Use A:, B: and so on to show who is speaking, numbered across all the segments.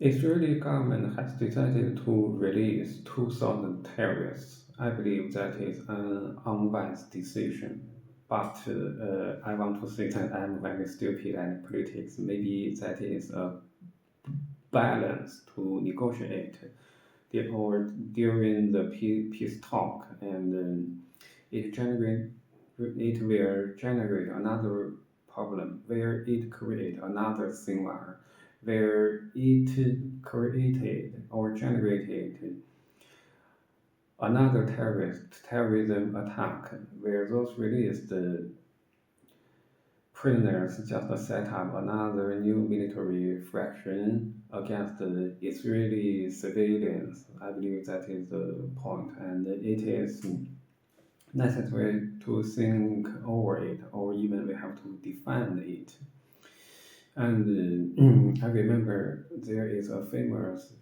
A: Israeli government has decided to release 2,000 terrorists. I believe that is an unwise decision. But I want to say that I'm very stupid at politics. Maybe that is a balance to negotiate or during the peace talk, and it will generate another problem where it create another thing where it created or generated another terrorism attack where those released prisoners just set up another new military faction against the Israeli civilians. I believe that is the point, and it is necessary to think over it, or even we have to defend it. And I remember there is a famous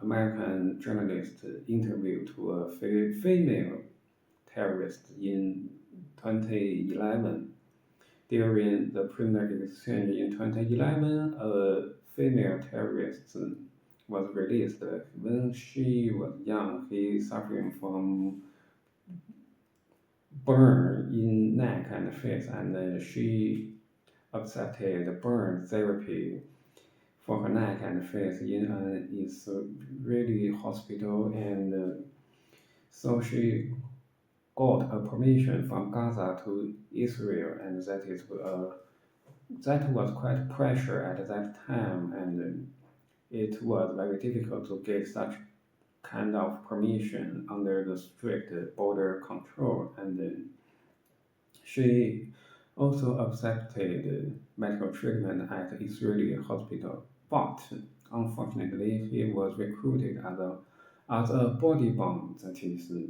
A: American journalist interview to a female terrorist in 2011. During the prisoner exchange in 2011, a female terrorist was released. When she was young, she suffering from burn in neck and face, and she accepted burn therapy for her neck and face in an Israeli hospital, and so she got a permission from Gaza to Israel, and that was quite pressure at that time, and it was very difficult to get such kind of permission under the strict border control, and she also accepted medical treatment at Israeli hospital, but unfortunately he was recruited as a body bomb. That is a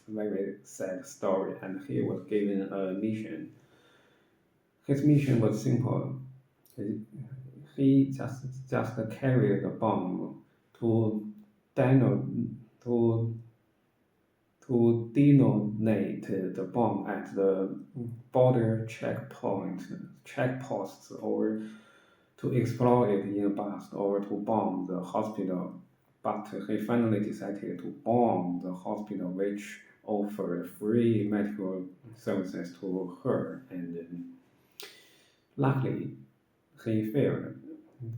A: very sad story, and he was given a mission. His mission was simple. He just carried the bomb to deno, to detonate the bomb at the border checkposts, or to explode it in a bus, or to bomb the hospital. But he finally decided to bomb the hospital, which offered free medical services to her, and luckily he failed.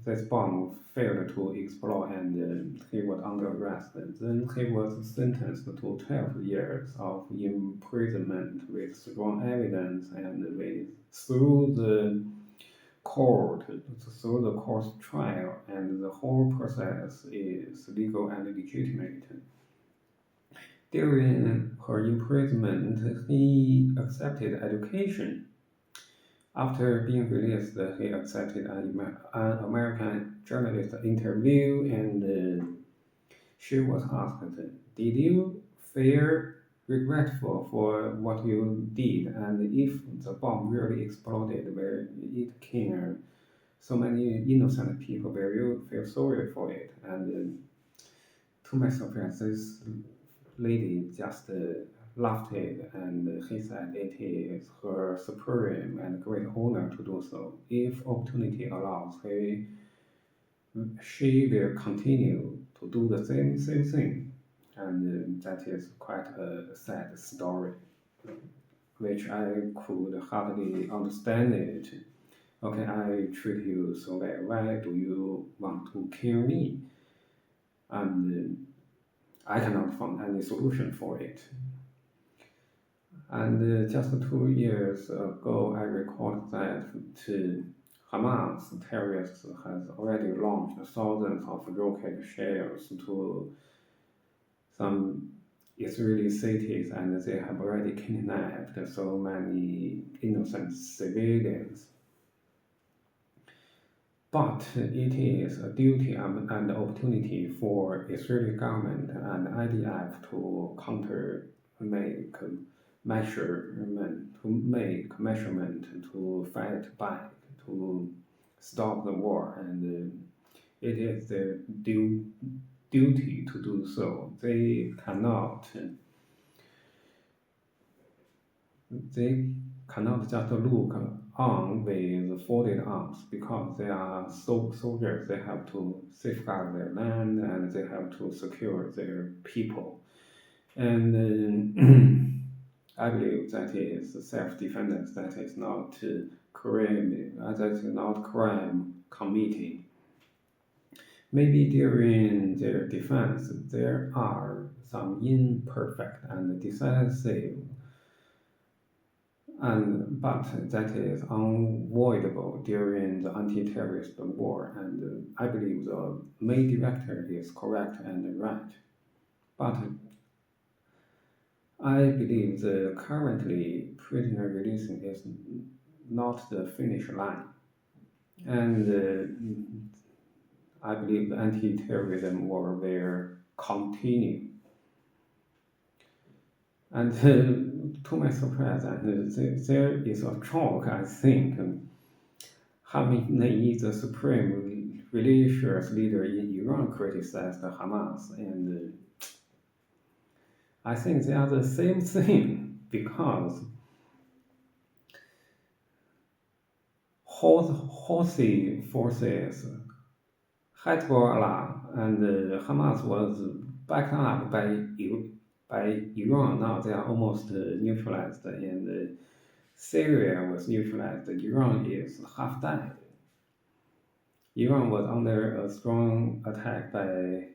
A: This bomb failed to explode, and he was under arrest. Then he was sentenced to 12 years of imprisonment with strong evidence, and through the court's trial, and the whole process is legal and legitimate. During her imprisonment, he accepted education. After being released, he accepted an American journalist interview, and she was asked, "Did you feel regretful for what you did? And if the bomb really exploded where it killed so many innocent people, will you feel sorry for it?" And to my surprise, this lady just laughed it, and he said it is her supreme and great honor to do so. If opportunity allows, she will continue to do the same thing, and that is quite a sad story, which I could hardly understand it. Okay, I treat you so well. Why do you want to kill me? And I cannot find any solution for it. And just 2 years ago, I recalled that Hamas terrorists has already launched thousands of rocket shells to some Israeli cities, and they have already kidnapped so many innocent civilians. But it is a duty and opportunity for Israeli government and IDF to make measurement to fight back, to stop the war, and it is their duty to do so. They cannot just look on with folded arms because they are soldiers. They have to safeguard their land and they have to secure their people. And I believe that is self-defense. That is not crime. That is not crime committed. Maybe during their defense there are some imperfect and decisive but that is unavoidable during the anti-terrorist war, and I believe the main director is correct and right. But I believe the currently prisoner releasing is not the finish line, and I believe the anti-terrorism war will continue. And to my surprise, there is a talk, I think, Khamenei, the supreme religious leader in Iran, criticized Hamas, and I think they are the same thing because Houthi forces, Hezbollah, and Hamas was backed up by Iran. Now they are almost neutralized, and Syria was neutralized. Iran is half died. Iran was under a strong attack by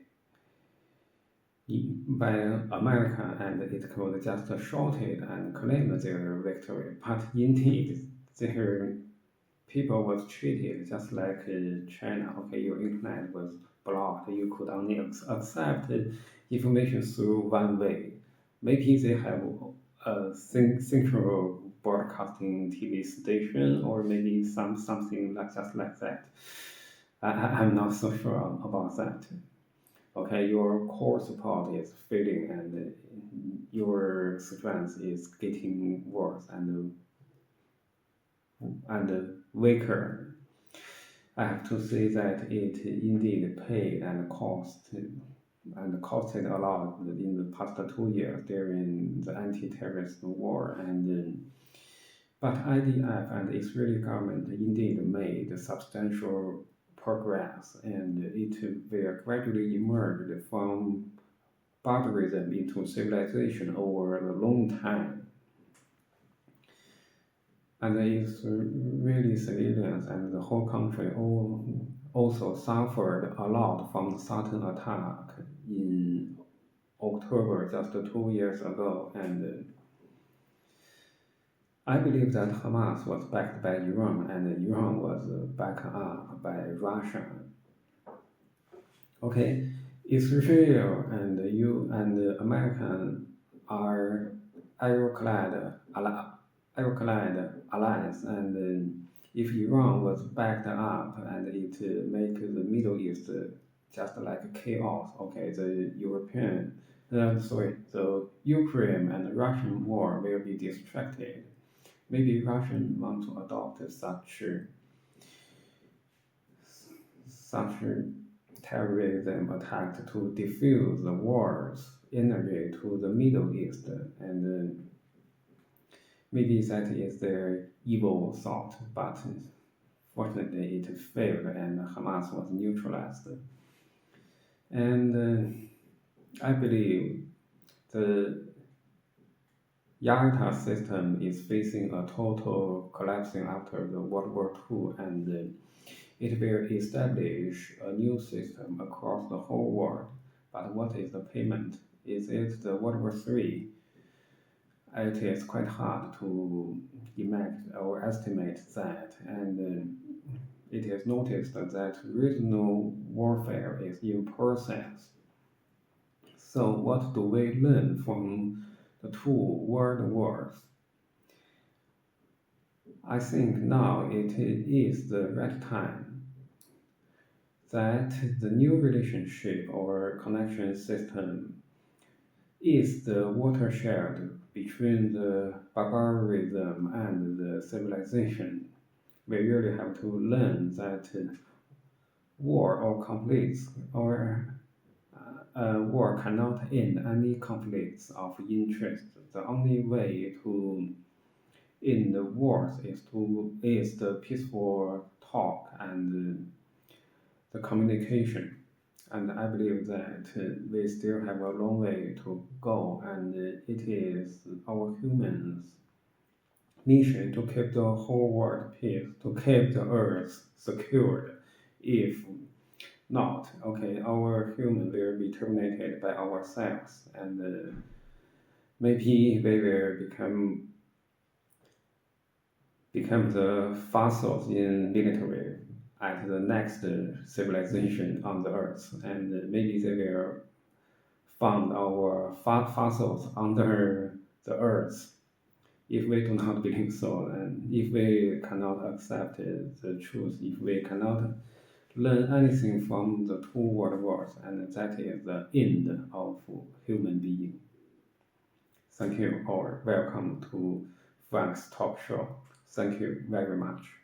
A: America, and it could just shout it and claim their victory. But indeed, their people was treated just like China. Okay, your internet was blocked. You could only accept information through one way. Maybe they have a central broadcasting TV station, or maybe something like just like that. I'm not so sure about that. Okay, your core support is failing and your strength is getting worse and weaker. I have to say that it indeed paid and costed a lot in the past 2 years during the anti-terrorist war, but IDF and Israeli government indeed made substantial progress, and it will gradually emerge from barbarism into civilization over a long time. And it's really civilians and the whole country also suffered a lot from the sudden attack in October just 2 years ago. And I believe that Hamas was backed by Iran and Iran was backed up by Russia. Okay, Israel and you and American are ironclad allies, and if Iran was backed up and it make the Middle East just like chaos, okay, the Ukraine and Russian war will be distracted. Maybe Russian want to adopt such terrorism attack to defuse the war's energy to the Middle East, and maybe that is their evil thought, but fortunately it failed and Hamas was neutralized. And I believe the Yalta system is facing a total collapsing after the World War II, and it will establish a new system across the whole world. But what is the payment? Is it the World War III? It is quite hard to imagine or estimate that, and it is noticed that regional warfare is in process. So what do we learn from the two world wars? I think now it is the right time that the new relationship or connection system is the watershed between the barbarism and the civilization. We really have to learn that war or conflicts or war cannot end any conflicts of interest. The only way to in the world is the peaceful talk and the communication. And I believe that we still have a long way to go, and it is our humans' mission to keep the whole world peace, to keep the earth secured. If not, okay, our human will be terminated by ourselves, and maybe we will become the fossils in military at the next civilization on the earth, and maybe they will found our fossils under the earth. If we do not believe so, and if we cannot accept the truth, if we cannot learn anything from the two world wars, and that is the end of human being. Thank you, or welcome to Frank's talk show. Thank you very much.